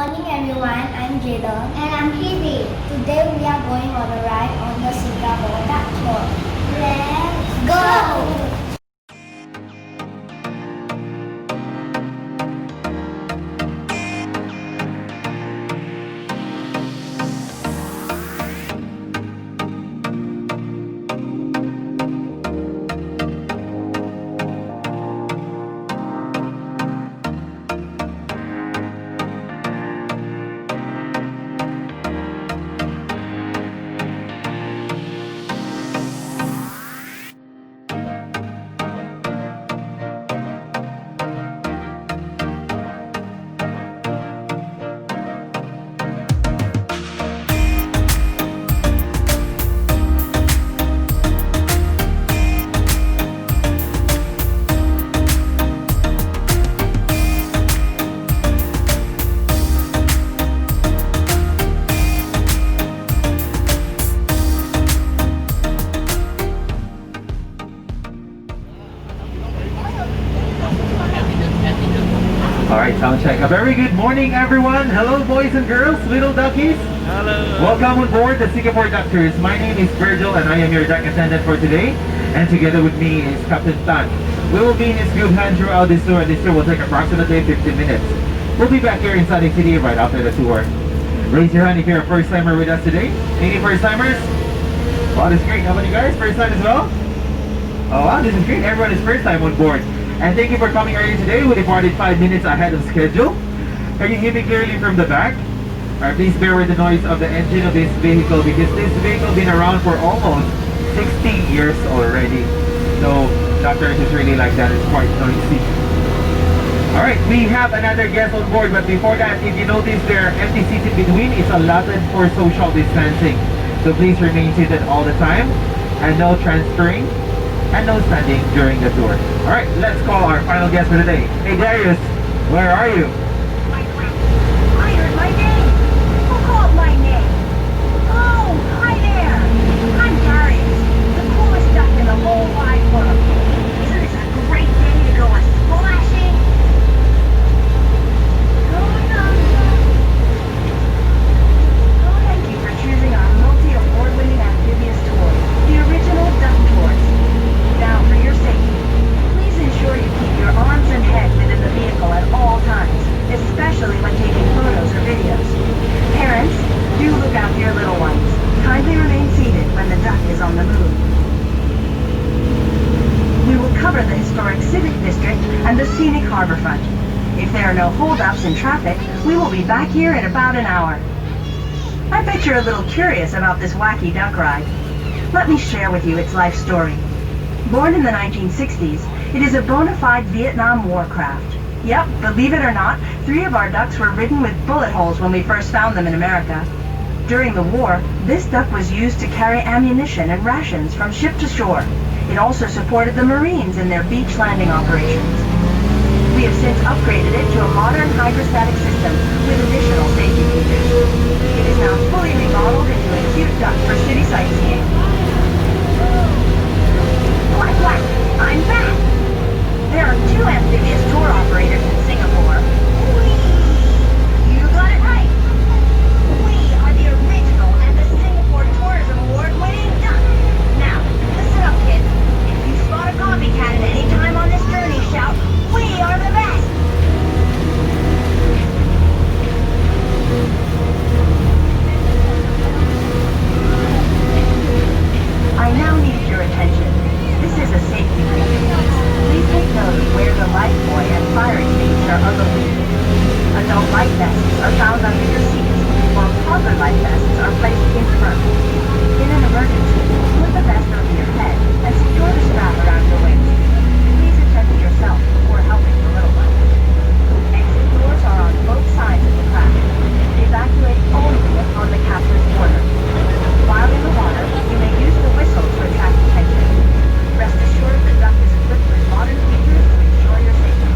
morning everyone, I'm Jayden. And I'm Hebe. Today we are going on a ride on the Singapore Duck Tour. Let's go! Alright, sound check. A very good morning everyone. Hello boys and girls, little duckies. Hello. Welcome on board the SingapoRediscovers. My name is Virgil and I am your deck attendant for today. And together with me is Captain Tan. We will be in his group hand throughout this tour, and this tour will take approximately 15 minutes. We'll be back here inside the city right after the tour. Raise your hand if you're a first timer with us today. Any first timers? Wow, this is great. How about you guys? First time as well? Oh wow, this is great. Everyone is first time on board. And thank you for coming early today. We departed 5 minutes ahead of schedule. Can you hear me clearly from the back? Alright, please bear with the noise of the engine of this vehicle because this vehicle has been around for almost 60 years already. So, DUCKtours is really like that. It's quite noisy. Alright, we have another guest on board, but before that, if you notice there are empty seats in between, it's allotted for social distancing. So please remain seated all the time and no transferring and no standing during the tour. Alright, let's call our final guest for the day. Hey Darius, where are you? I heard my name. Who called my name? Oh, hi there. I'm Darius, the coolest duck in the whole wide world. Isn't this a great day to go a-splashing? Oh, thank you for choosing our multi-award-winning amphibious tour, the original DUCKtours. Now, for your safety, please ensure you keep your arms and head within the vehicle at all times, especially when taking photos or videos. Parents, do look after your little ones. Kindly remain seated when the duck is on the move. We will cover the historic Civic District and the scenic harborfront. If there are no holdups in traffic, we will be back here in about an hour. I bet you're a little curious about this wacky duck ride. Let me share with you its life story. Born in the 1960s, it is a bona fide Vietnam War craft. Yep, believe it or not, 3 of our ducks were ridden with bullet holes when we first found them in America. During the war, this duck was used to carry ammunition and rations from ship to shore. It also supported the Marines in their beach landing operations. We have since upgraded it to a modern hydrostatic system with additional safety features. It is now fully remodeled into a cute duck for city sightseeing. Quack, quack, I'm back! There are 2 amphibious tour operators in Singapore. You got it right! We are the original and the Singapore Tourism Award-winning duck! Now, listen up, kids. If you spot a copycat at any time on this journey, shout, "We are the best!" I now need your attention. This is a safety briefing. Please take note of where the life buoy and fire extinguishers are located. Adult life vests are found under your seats, while toddler life vests are placed in front. In an emergency, put the vest over your head and secure the strap around your waist. Please attend to yourself before helping the little one. Exit doors are on both sides of the craft. Evacuate only upon the captain's order. While in the water, you may use the whistle to attract attention. Rest assured the duck is equipped with modern features to ensure your safety.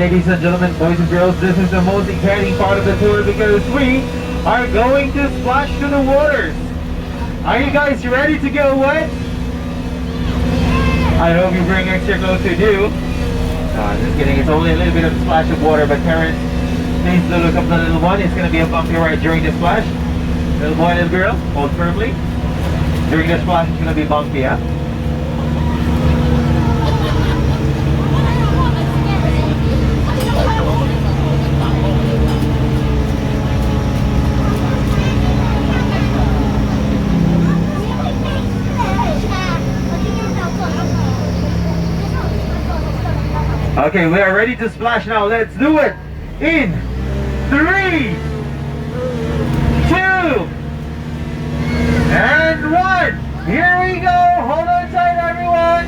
ladies and gentlemen, boys and girls, this is the most exciting part of the tour because we are going to splash to the waters. Are you guys ready to go wet? I hope you bring extra clothes to do. Just kidding, it's only a little bit of a splash of water, but parents, please do look up the little one. It's going to be a bumpy ride during the splash. Little boy, little girl, hold firmly. During the splash, it's going to be bumpy, huh? Okay, we are ready to splash now. Let's do it. In 3, 2, and 1. Here we go. Hold on tight, everyone.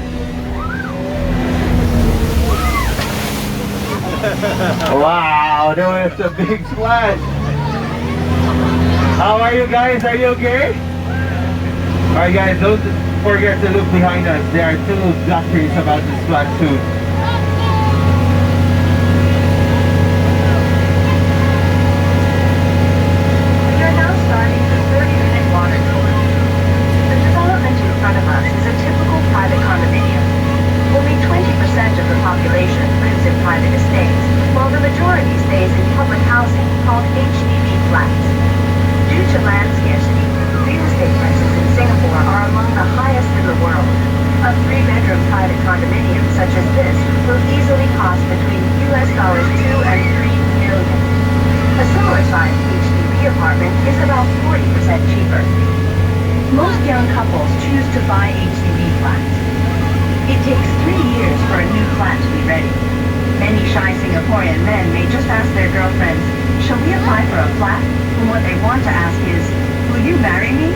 Wow, that was a big splash. How are you guys? Are you okay? Alright guys, don't forget to look behind us. There are 2 DUCKtours about to splash too. Population lives in private estates, while the majority stays in public housing called HDB flats. Due to land scarcity, real estate prices in Singapore are among the highest in the world. A 3-bedroom private condominium such as this will easily cost between US dollars 2 and 3 million. A similar sized HDB apartment is about 40% cheaper. Most young couples choose to buy HDB flats. It takes 3 years for a new flat to be ready. Many shy Singaporean men may just ask their girlfriends, "Shall we apply for a flat?" And what they want to ask is, "Will you marry me?"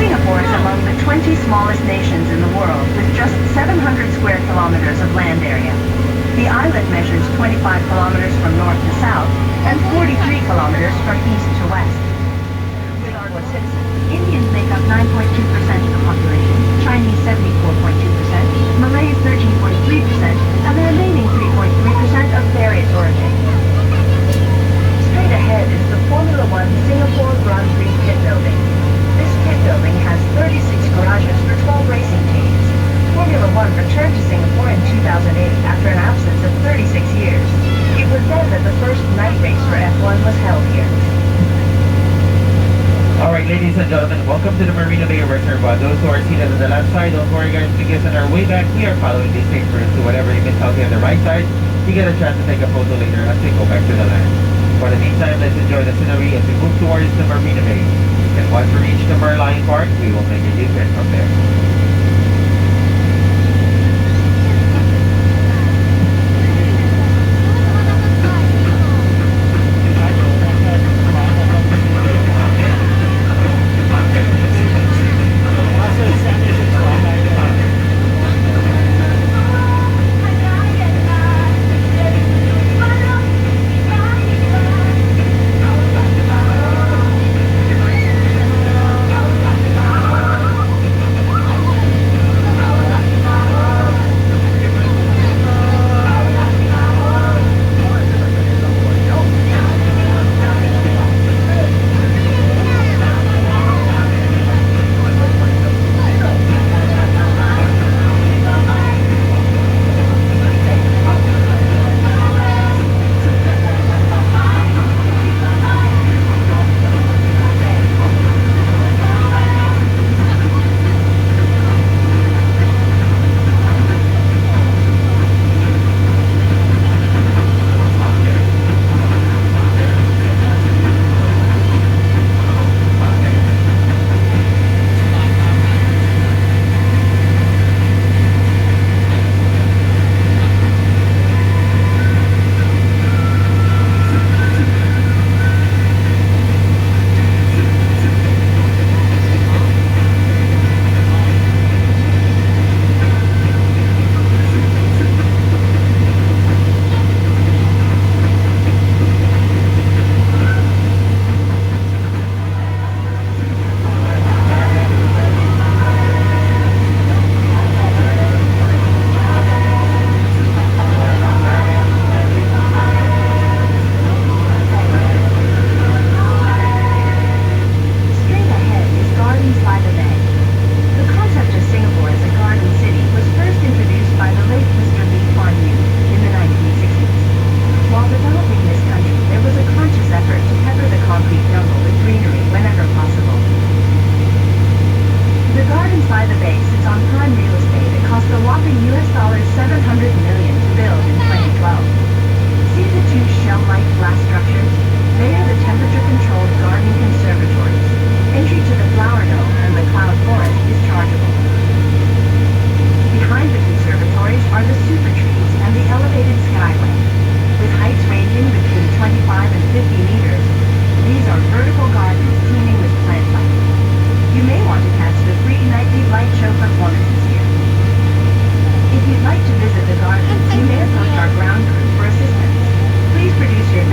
Singapore is among the 20 smallest nations in the world with just 700 square kilometers of land area. The island measures 25 kilometers from north to south and 43 kilometers from east to west. With our citizens, Indians make up 9.2% of the population, Chinese 74.2%, Malays 13.3%, and the remaining 3.3% of various origin. Straight ahead is the Formula One Singapore Grand Prix pit building. This pit building has 36 garages for 12 racing teams. Formula One returned to Singapore in 2008 after an absence of 36 years. It was then that the first night race for F1 was held here. Alright ladies and gentlemen, welcome to the Marina Bay Reservoir. Those who are seated on the left side, don't worry guys, because on our way back, we are following these safe routes. So whatever you missed out here on the right side, you get a chance to take a photo later as we go back to the land. For the meantime, let's enjoy the scenery as we move towards the Marina Bay. And once we reach the Merlion Park, we will make a U-turn from there.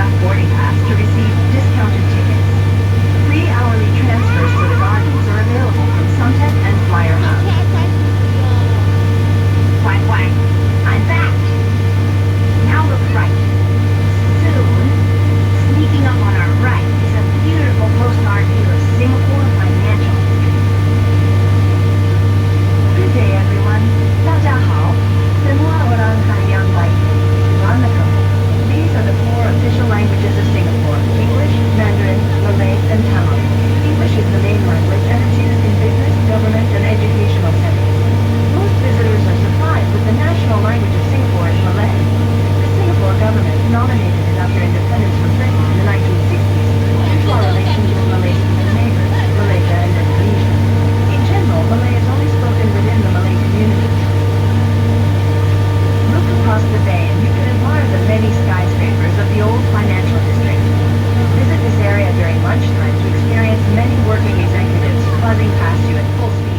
Staf boarding pass to receive discounted tickets. Free hourly transfers to the gardens are available from Suntec and Flyer Hub. Quack, quack. I'm back. Now look right. Soon, sneaking up on our right is a beautiful postcard view of Singapore Financial District. Good day, everyone. 大家好. Semua orang yang baik. Ranakum. These are the four official languages of Singapore: English, Mandarin, Malay, and Tamil. English is the main language and it's used in business, government, and educational settings. Most visitors are surprised that the national language of Singapore is Malay. The Singapore government nominated it after independence from Britain in the 1960s due to our relations with Malaysian neighbors, Malaysia and Indonesia. In general, Malay is only spoken within the Malay community. Look across the bay and you can admire the many skyscrapers of the old financial district. Visit this area during lunchtime to experience many working executives buzzing past you at full speed.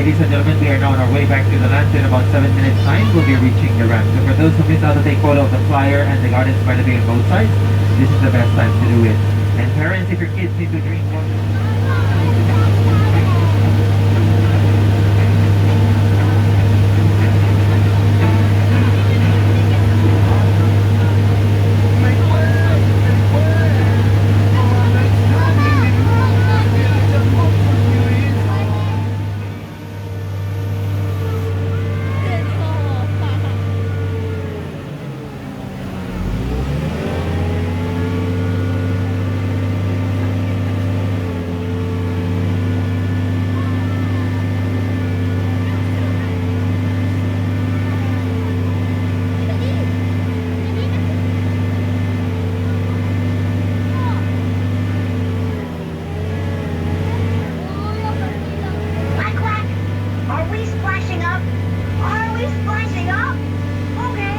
ladies and gentlemen, we are now on our way back to the land. In about 7 minutes time, we'll be reaching the ramp. So for those who missed out to take photo of the flyer and the gardens by the bay on both sides, this is the best time to do it. And parents, if your kids need to drink water, Quack, quack. Are we splashing up? Are we splashing up? Okay.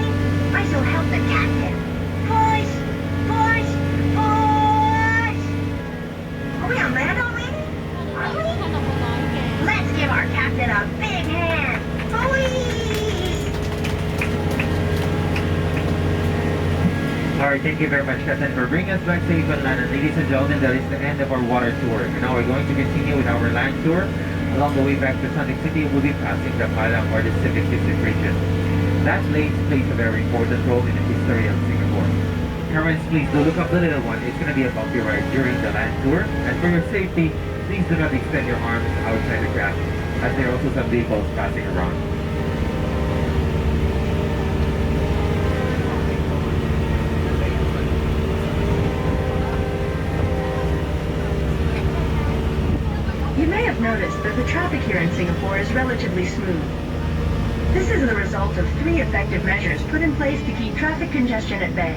I shall help the captain. Push! Push! Push! Are we on land already? Are we? Let's give our captain a big hand. Please! Alright, thank you very much, Captain, for bringing us back safe on land. And ladies and gentlemen, that is the end of our water tour. And now we're going to continue with our land tour. Along the way back to Suntec City, we'll be passing the Palang or the Civic District region. That place plays a very important role in the history of Singapore. Parents, please do look up the little one. It's going to be a bumpy ride during the land tour. And for your safety, please do not extend your arms outside the craft, as there are also some vehicles passing around. You may have noticed that the traffic here in Singapore is relatively smooth. This is the result of 3 effective measures put in place to keep traffic congestion at bay.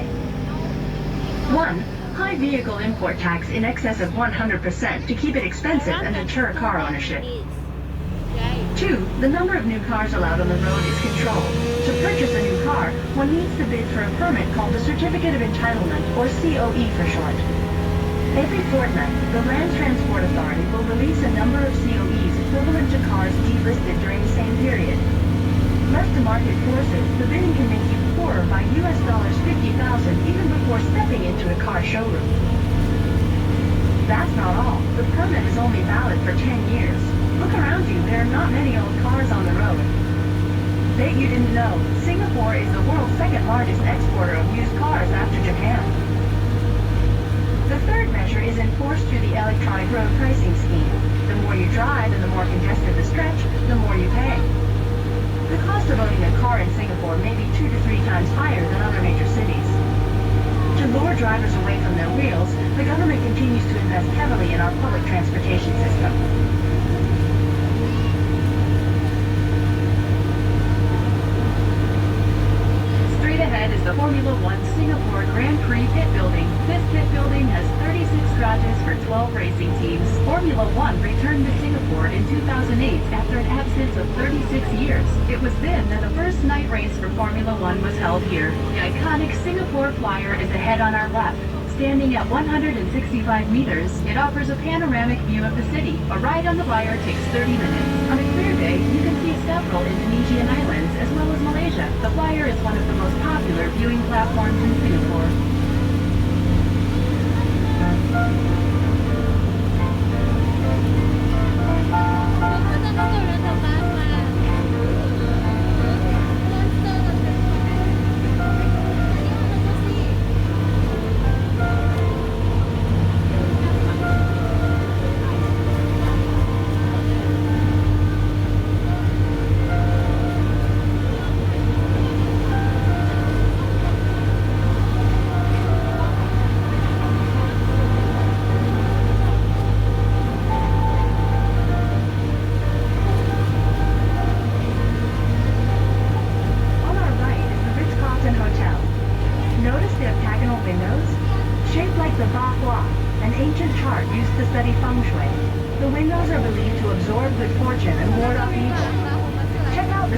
1. High vehicle import tax in excess of 100% to keep it expensive and deter car ownership. 2. The number of new cars allowed on the road is controlled. To purchase a new car, one needs to bid for a permit called the Certificate of Entitlement, or COE for short. Every fortnight, the Land Transport Authority will release a number of COEs equivalent to cars delisted during the same period. Left to market forces, the bidding can make you poorer by US $50,000 even before stepping into a car showroom. That's not all. The permit is only valid for 10 years. Look around you, there are not many old cars on the road. Bet you didn't know, Singapore is the world's second largest exporter of used cars after Japan. The third measure is enforced through the electronic road pricing scheme. The more you drive and the more congested the stretch, the more you pay. The cost of owning a car in Singapore may be 2 to 3 times higher than other major cities. To lure drivers away from their wheels, the government continues to invest heavily in our public transportation system. Straight ahead is the Formula One Singapore Grand Prix pit building. This pit building has 36 garages for 12 racing teams. Formula One returned to Singapore in 2008 after an absence of 36 years. It was then that the first night race for Formula One was held here. The iconic Singapore Flyer is ahead on our left. Standing at 165 meters, it offers a panoramic view of the city. A ride on the Flyer takes 30 minutes. On a clear day, you can see several Indonesian islands as well as Malaysia. The Flyer is one of the most popular viewing platforms in Singapore.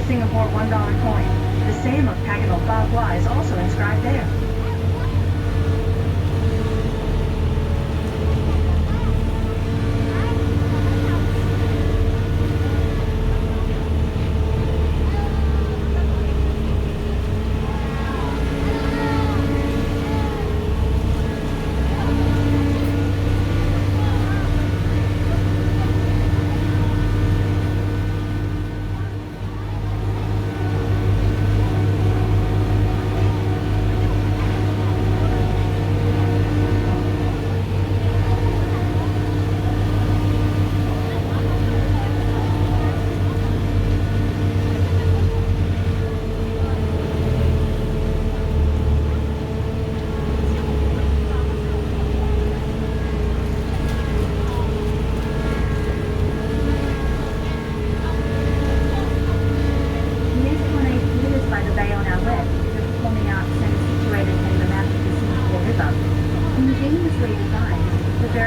Singapore $1 coin. The same octagonal bagua is also inscribed there.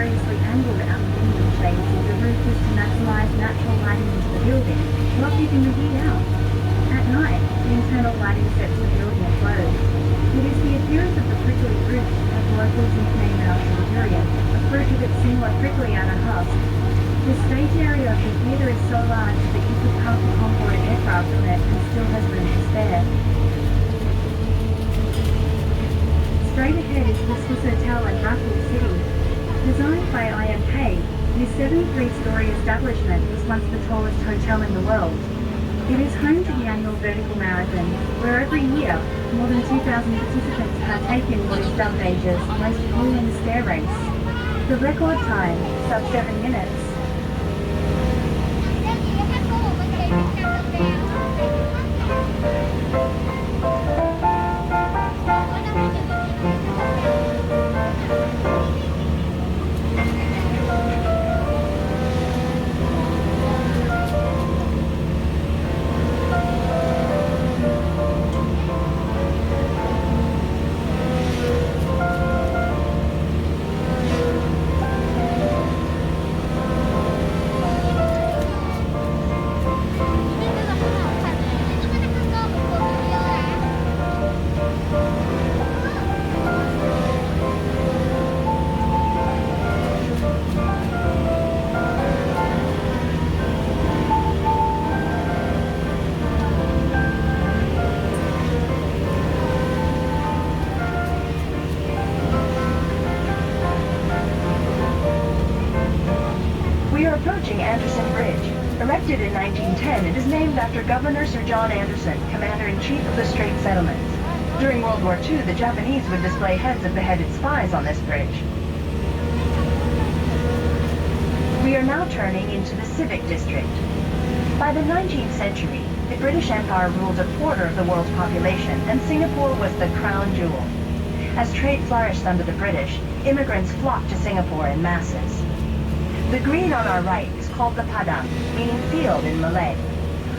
variously angled aluminium shades of the roof is to maximize natural lighting into the building, while keeping the heat out. At night, the internal lighting sets the building aglow. It is the appearance of the prickly roof that locals nickname our Shibarian, a fruit of its similar prickly outer husk. The stage area of the theatre is so large that you could park a Concorde aircraft on it and still has room to spare. Straight ahead is the Swiss Hotel in Raffles City. Designed by IMK, this 73-story establishment was once the tallest hotel in the world. It is home to the annual Vertical Marathon, where every year, more than 2,000 participants partake in what is dubbed Asia's most grueling stair race. The record time, sub 7 minutes. Erected in 1910, it is named after Governor Sir John Anderson, Commander-in-Chief of the Strait Settlements. During World War II, the Japanese would display heads of beheaded spies on this bridge. We are now turning into the Civic District. By the 19th century, the British Empire ruled a quarter of the world's population, and Singapore was the crown jewel. As trade flourished under the British, immigrants flocked to Singapore in masses. The green on our right is called the Padang, meaning field in Malay.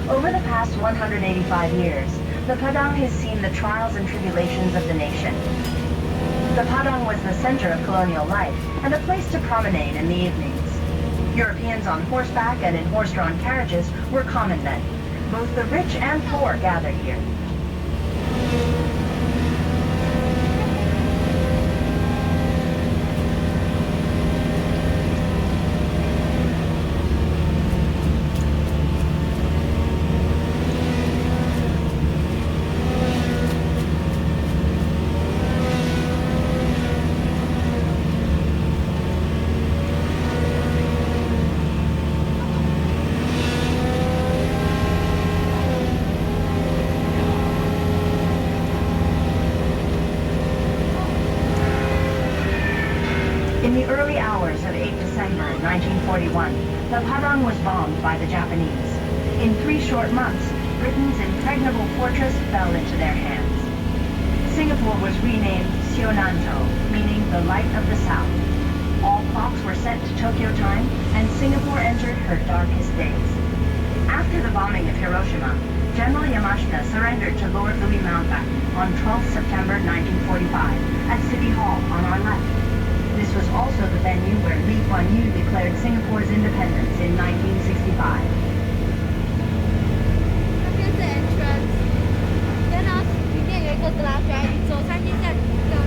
Over the past 185 years, the Padang has seen the trials and tribulations of the nation. The Padang was the center of colonial life and a place to promenade in the evenings. Europeans on horseback and in horse-drawn carriages were common then. Both the rich and poor gathered here. In the early hours of 8 December 1941, the Padang was bombed by the Japanese. In 3 short months, Britain's impregnable fortress fell into their hands. Singapore was renamed Sionanto, meaning the light of the south. All clocks were set to Tokyo time, and Singapore entered her darkest days. After the bombing of Hiroshima, General Yamashita surrendered to Lord Louis Mountbatten on 12 September 1945 at City Hall on our left. This was also the venue where Lee Kuan Yew declared Singapore's independence in 1965. Here's the entrance. Then 里面有一个 glass right， 你走3间再一个。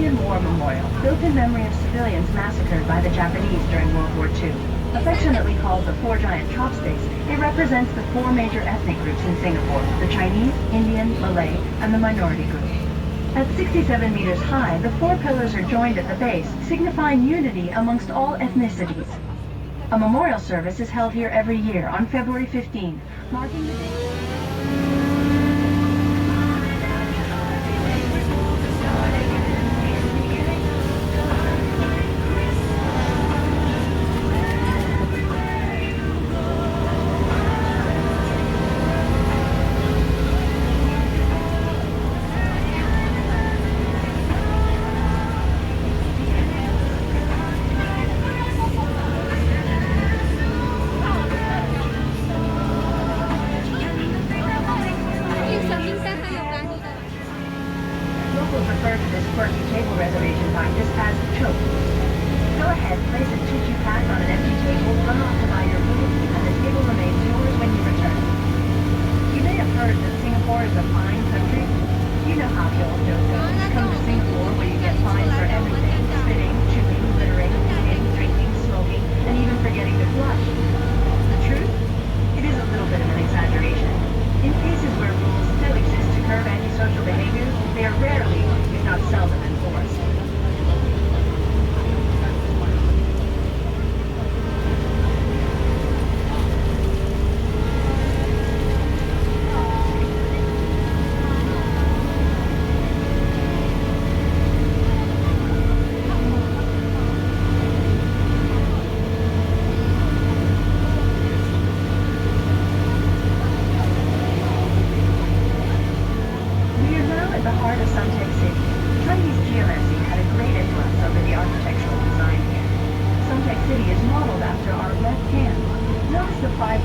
Korean War Memorial, built in memory of civilians massacred by the Japanese during World War II. Affectionately called the Four Giant Chopsticks, it represents the four major ethnic groups in Singapore: the Chinese, Indian, Malay, and the minority group. At 67 meters high, the four pillars are joined at the base, signifying unity amongst all ethnicities. A memorial service is held here every year on February 15, marking the day. Locals refer to this quirky table reservation practice as choke. Go ahead, place a tissue pack on an empty table, run off to buy your food, and the table remains yours when you return. You may have heard that Singapore is a fine country. You know how the old joke goes. Come to Singapore where you get fines for everything: spitting, chewing, littering, eating, drinking, smoking, and even forgetting to flush. The truth? It is a little bit of an exaggeration. In cases where rules still exist to curb antisocial behavior, they are rarely, if not seldom, enforced.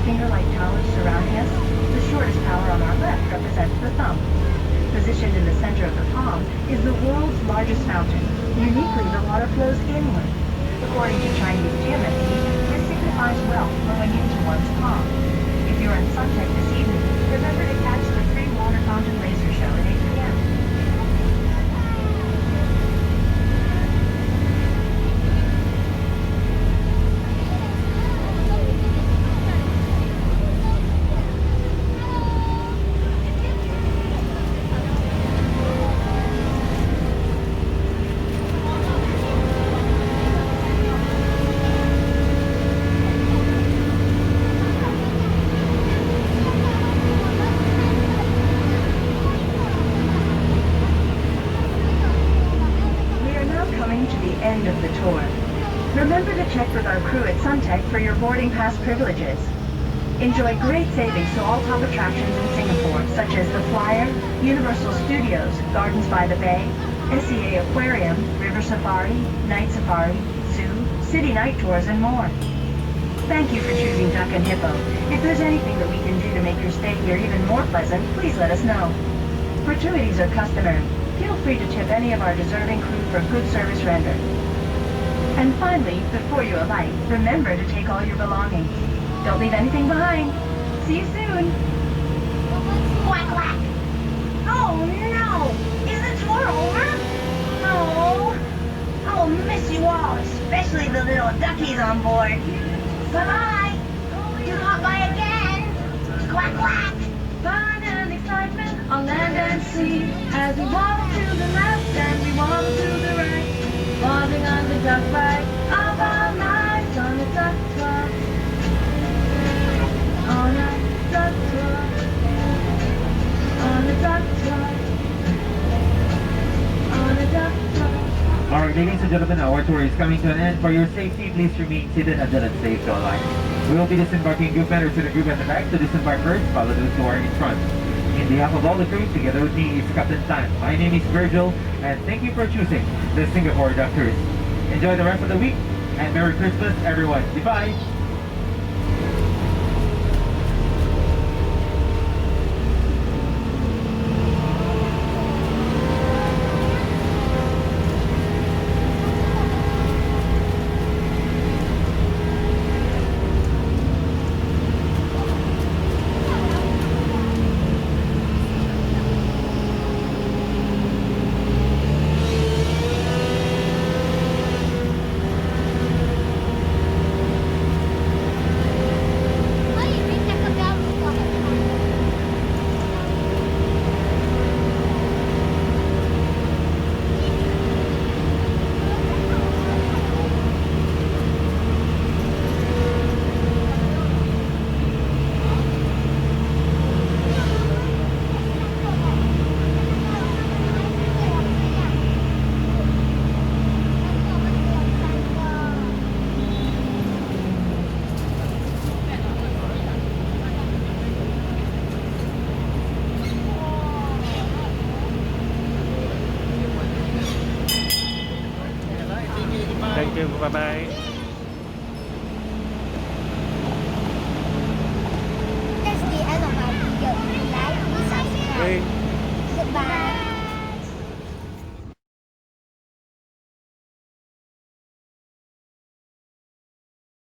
Finger-like towers surrounding us. The shortest tower on our left represents the thumb. Positioned in the center of the palm is the world's largest fountain. Uniquely, the water flows inward. According to Chinese geometry, this signifies wealth flowing into one's palm. If you're in Suntec this evening, remember to catch the free water fountain laser show at 8 p.m. End of the tour. Remember to check with our crew at Suntec for your boarding pass privileges. Enjoy great savings to all top attractions in Singapore, such as the Flyer, Universal Studios, Gardens by the Bay, SEA Aquarium, River Safari, Night Safari, Zoo, City Night Tours, and more. Thank you for choosing Duck and Hippo. If there's anything that we can do to make your stay here even more pleasant, please let us know. Gratuities are customary. Feel free to tip any of our deserving crew for good service rendered. And finally, before you alight, remember to take all your belongings. Don't leave anything behind. See you soon. Quack, quack. Oh no! Is the tour over? No. I'll miss you all, especially the little duckies on board. Bye-bye. Do not buy again. Quack, quack. Fun and excitement on land and sea, as we walk to the left and we walk to the right, walking on the duck ride of our lives on a duck tour, on a duck tour, on a duck tour, on a duck tour. Alright, ladies and gentlemen, our tour is coming to an end. For your safety, please remain seated until it's safe to align. We will be disembarking group members to the group at the back. To disembark first, follow those who are in front. In behalf of all the crew, together with me is Captain Tan. My name is Virgil, and thank you for choosing the Singapore DUCKtours. Enjoy the rest of the week, and Merry Christmas, everyone. Goodbye! Thank you. Bye bye.